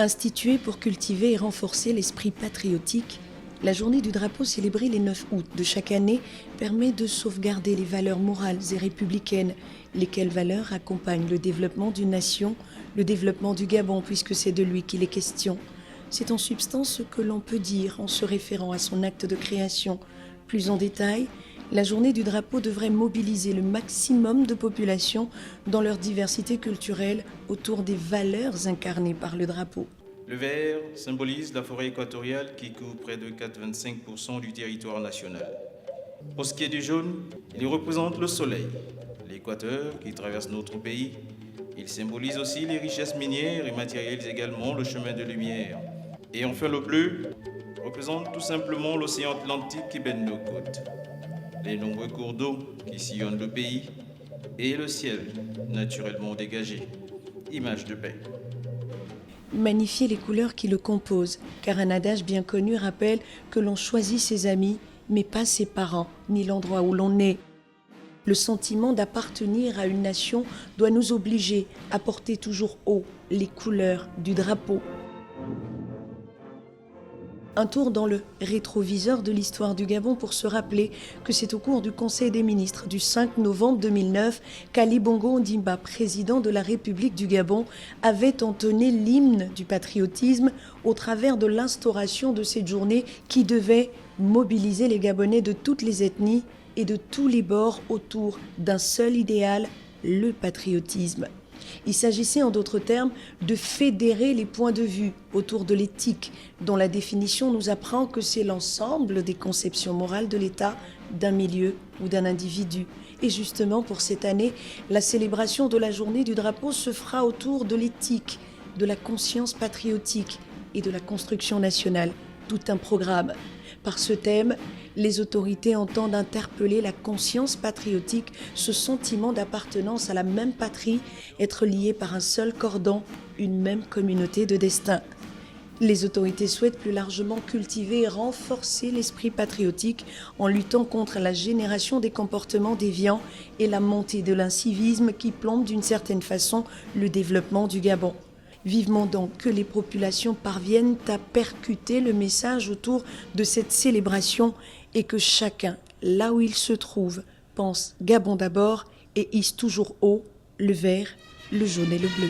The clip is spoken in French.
Instituée pour cultiver et renforcer l'esprit patriotique, la journée du drapeau célébrée les 9 août de chaque année permet de sauvegarder les valeurs morales et républicaines, lesquelles valeurs accompagnent le développement d'une nation, le développement du Gabon, puisque c'est de lui qu'il est question. C'est en substance ce que l'on peut dire en se référant à son acte de création. Plus en détail, la journée du drapeau devrait mobiliser le maximum de populations dans leur diversité culturelle autour des valeurs incarnées par le drapeau. Le vert symbolise la forêt équatoriale qui couvre près de 85% du territoire national. Pour ce qui est du jaune, il représente le soleil, l'équateur qui traverse notre pays. Il symbolise aussi les richesses minières et matérialise également le chemin de lumière. Et enfin le bleu représente tout simplement l'océan Atlantique qui baigne nos côtes, les nombreux cours d'eau qui sillonnent le pays et le ciel naturellement dégagé, image de paix. Magnifier les couleurs qui le composent, car un adage bien connu rappelle que l'on choisit ses amis, mais pas ses parents, ni l'endroit où l'on est. Le sentiment d'appartenir à une nation doit nous obliger à porter toujours haut les couleurs du drapeau. Un tour dans le rétroviseur de l'histoire du Gabon pour se rappeler que c'est au cours du Conseil des ministres du 5 novembre 2009 qu'Ali Bongo Ondimba, président de la République du Gabon, avait entonné l'hymne du patriotisme au travers de l'instauration de cette journée qui devait mobiliser les Gabonais de toutes les ethnies et de tous les bords autour d'un seul idéal, le patriotisme. Il s'agissait en d'autres termes de fédérer les points de vue autour de l'éthique, dont la définition nous apprend que c'est l'ensemble des conceptions morales de l'État, d'un milieu ou d'un individu. Et justement pour cette année, la célébration de la journée du drapeau se fera autour de l'éthique, de la conscience patriotique et de la construction nationale. Tout un programme. Par ce thème, les autorités entendent interpeller la conscience patriotique, ce sentiment d'appartenance à la même patrie, être lié par un seul cordon, une même communauté de destin. Les autorités souhaitent plus largement cultiver et renforcer l'esprit patriotique en luttant contre la génération des comportements déviants et la montée de l'incivisme qui plombe d'une certaine façon le développement du Gabon. Vivement donc que les populations parviennent à percuter le message autour de cette célébration et que chacun, là où il se trouve, pense Gabon d'abord et hisse toujours haut le vert, le jaune et le bleu.